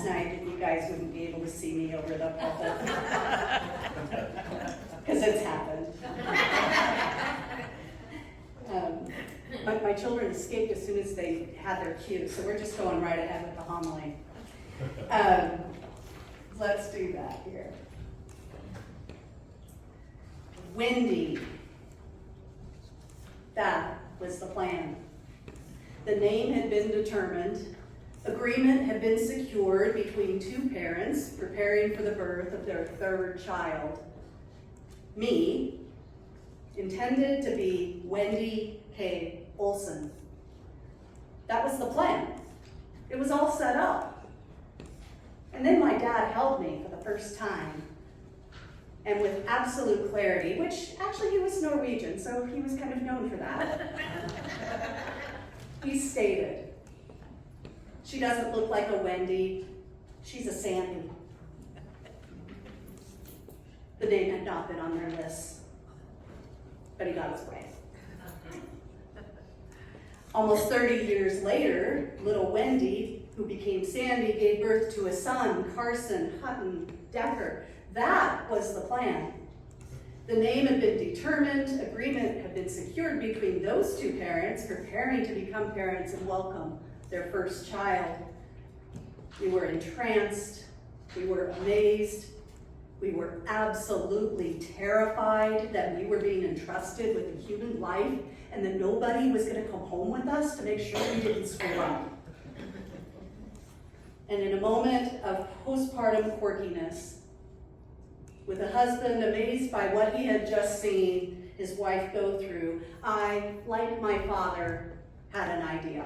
last night that you guys wouldn't be able to see me over the pulpit. Because it's happened. My children escaped as soon as they had their cue, so we're just going right ahead with the homily. Let's do that here. Wendy. That was the plan. The name had been determined. Agreement had been secured between two parents preparing for the birth of their third child. Me, intended to be Wendy K. Olson. That was the plan. It was all set up. And then my dad held me for the first time, and with absolute clarity, which actually he was Norwegian, so he was kind of known for that. He stated, "She doesn't look like a Wendy, she's a Sandi." The name had not been on their list, but he got his way. Almost 30 years later, little Wendy, who became Sandi, gave birth to a son, Carson Hutton Decker. That was the plan. The name had been determined, agreement had been secured between those two parents, preparing to become parents and welcome their first child. We were entranced, we were amazed, we were absolutely terrified that we were being entrusted with a human life and that nobody was going to come home with us to make sure we didn't screw up. And in a moment of postpartum quirkiness, with a husband amazed by what he had just seen his wife go through, I, like my father, had an idea.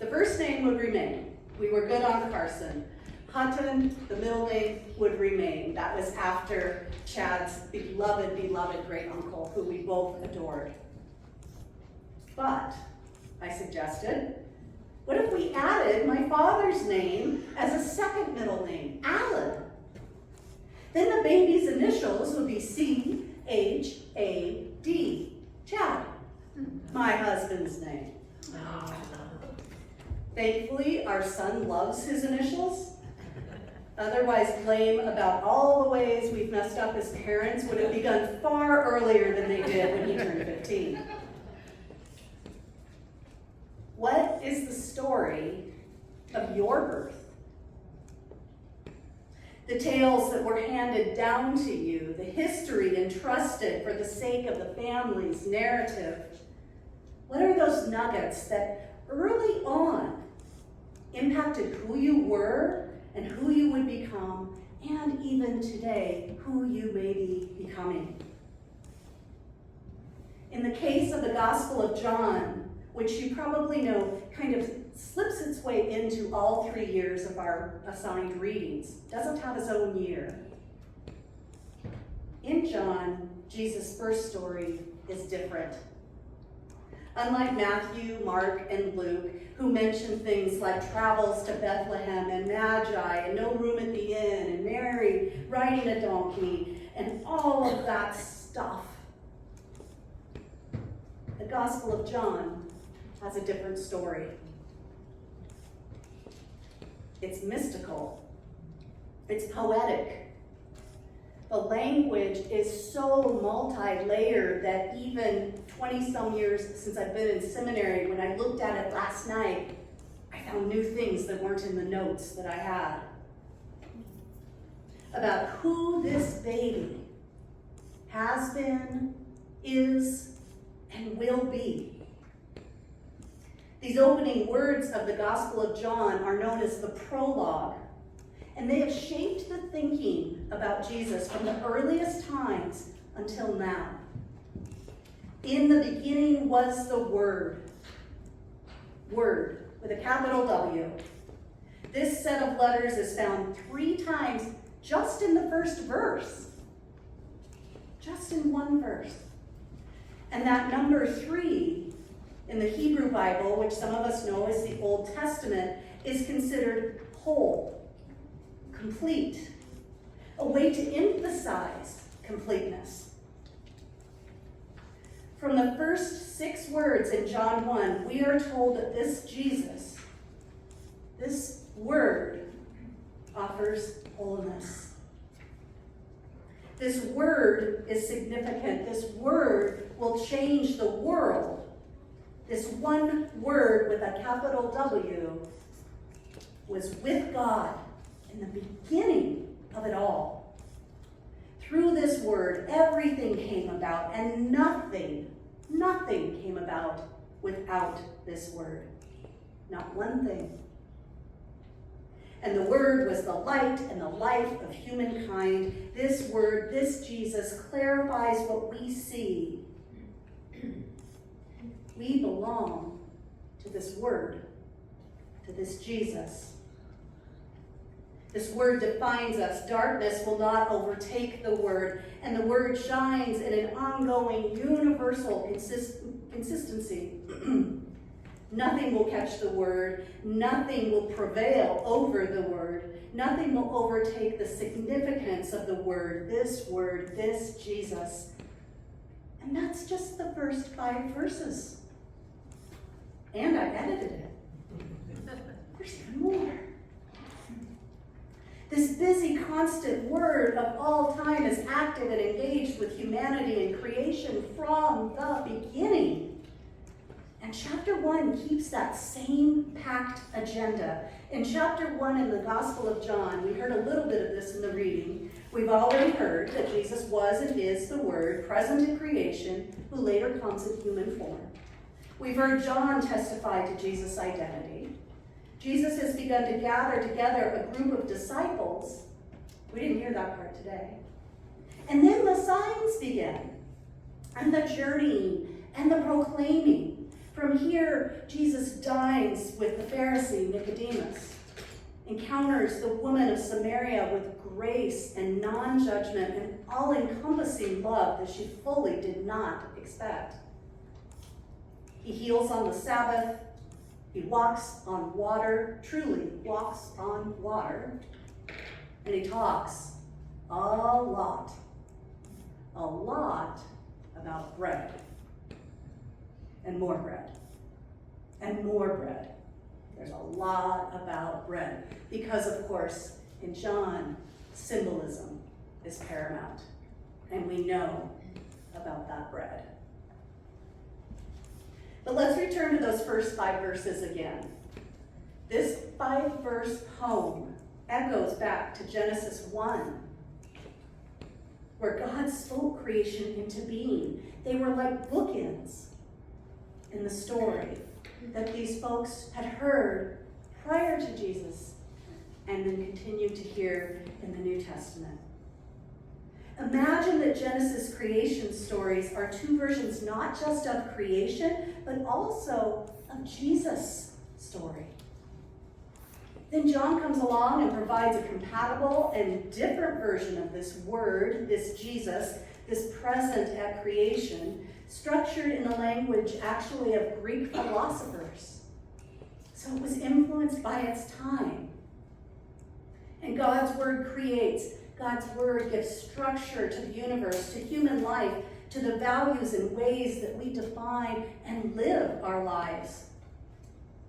The first name would remain. We were good on Carson. Hutton, the middle name, would remain. That was after Chad's beloved, beloved great uncle, who we both adored. But, I suggested, what if we added my father's name as a second middle name, Alan? Then the baby's initials would be C-H-A-D, Chad, my husband's name. Thankfully, our son loves his initials. Otherwise, blame about all the ways we've messed up as parents would have begun far earlier than they did when he turned 15. What is the story of your birth? The tales that were handed down to you, the history entrusted for the sake of the family's narrative. What are those nuggets that early on impacted who you were and who you would become, and even today, who you may be becoming? In the case of the Gospel of John, which you probably know kind of slips its way into all 3 years of our assigned readings, doesn't have his own year. In John, Jesus' first story is different. Unlike Matthew, Mark, and Luke, who mention things like travels to Bethlehem and Magi and no room at the inn and Mary riding a donkey and all of that stuff, the Gospel of John has a different story. It's mystical. It's poetic. The language is so multi-layered that even 20-some years since I've been in seminary, when I looked at it last night, I found new things that weren't in the notes that I had about who this baby has been, is, and will be. These opening words of the Gospel of John are known as the prologue, and they have shaped the thinking about Jesus from the earliest times until now. In the beginning was the Word. Word, with a capital W. This set of letters is found 3 times just in the first verse. Just in one verse. And that number 3 in the Hebrew Bible, which some of us know as the Old Testament, is considered whole, complete, a way to emphasize completeness. From the first 6 words in John 1, we are told that this Jesus, this word offers wholeness. This word is significant. This word will change the world. This one word with a capital W was with God in the beginning of it all. Through this word, everything came about, and nothing came about without this word. Not one thing. And the word was the light and the life of humankind. This word, this Jesus, clarifies what we see. We belong to this word, to this Jesus. This word defines us. Darkness will not overtake the word, and the word shines in an ongoing, universal consistency. Nothing will catch the word. Nothing will prevail over the word. Nothing will overtake the significance of the word, this Jesus. And that's just the first 5 verses. And I edited it. There's even more. This busy, constant word of all time is active and engaged with humanity and creation from the beginning. And chapter 1 keeps that same packed agenda. In chapter 1 in the Gospel of John, we heard a little bit of this in the reading. We've already heard that Jesus was and is the Word, present in creation, who later comes in human form. We've heard John testify to Jesus' identity. Jesus has begun to gather together a group of disciples. We didn't hear that part today. And then the signs begin, and the journeying, and the proclaiming. From here, Jesus dines with the Pharisee Nicodemus, encounters the woman of Samaria with grace and non-judgment and all-encompassing love that she fully did not expect. He heals on the Sabbath. He walks on water, truly walks on water. And he talks a lot about bread. And more bread. And more bread. There's a lot about bread. Because, of course, in John, symbolism is paramount. And we know about that bread. But let's return to those first 5 verses again. This 5-verse poem echoes back to Genesis 1, where God spoke creation into being. They were like bookends in the story that these folks had heard prior to Jesus and then continue to hear in the New Testament. Imagine that Genesis creation stories are 2 versions not just of creation, but also of Jesus' story. Then John comes along and provides a compatible and different version of this word, this Jesus, this present at creation, structured in the language actually of Greek philosophers. So it was influenced by its time. And God's word creates. God's word gives structure to the universe, to human life, to the values and ways that we define and live our lives.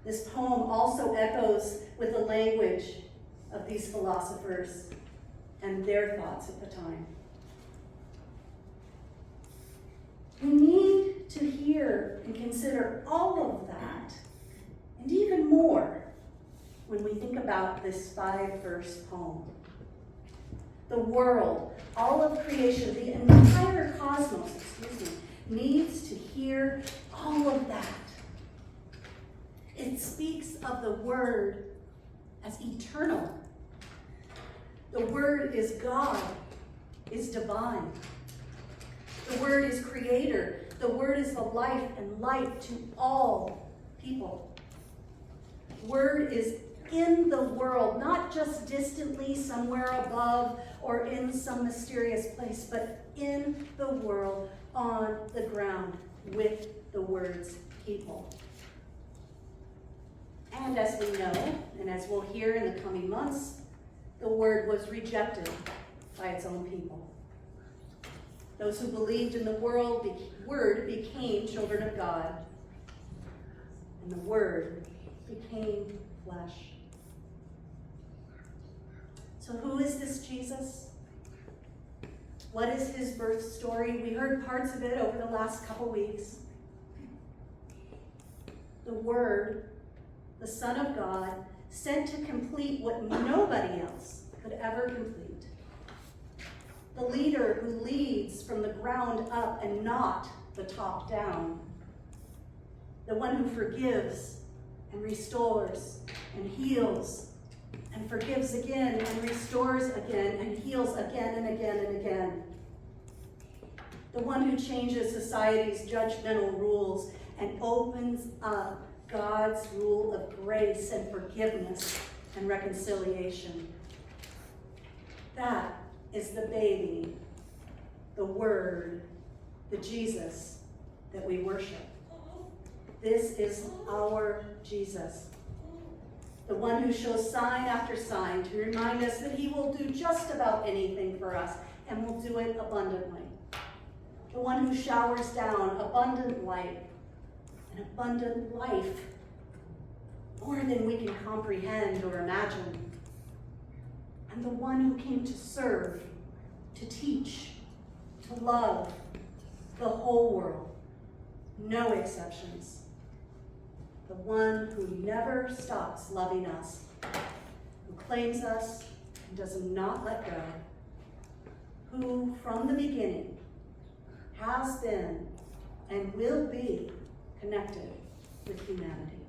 This poem also echoes with the language of these philosophers and their thoughts at the time. We need to hear and consider all of that, and even more, when we think about this 5-verse poem. The world, all of creation, the entire cosmos, needs to hear all of that. It speaks of the Word as eternal. The Word is God, is divine. The Word is creator. The Word is the life and light to all people. Word is in the world, not just distantly somewhere above or in some mysterious place, but in the world, on the ground, with the Word's people. And as we know, and as we'll hear in the coming months, the Word was rejected by its own people. Those who believed in the Word became children of God, and the Word became flesh. So who is this Jesus? What is his birth story? We heard parts of it over the last couple weeks. The Word, the Son of God, sent to complete what nobody else could ever complete. The leader who leads from the ground up and not the top down. The one who forgives and restores and heals and forgives again and restores again and heals again and again and again. The one who changes society's judgmental rules and opens up God's rule of grace and forgiveness and reconciliation. That is the baby, the Word, the Jesus that we worship. This is our Jesus. The one who shows sign after sign to remind us that he will do just about anything for us and will do it abundantly. The one who showers down abundant light and abundant life, more than we can comprehend or imagine. And the one who came to serve, to teach, to love the whole world, no exceptions. The one who never stops loving us, who claims us and does not let go, who from the beginning has been and will be connected with humanity.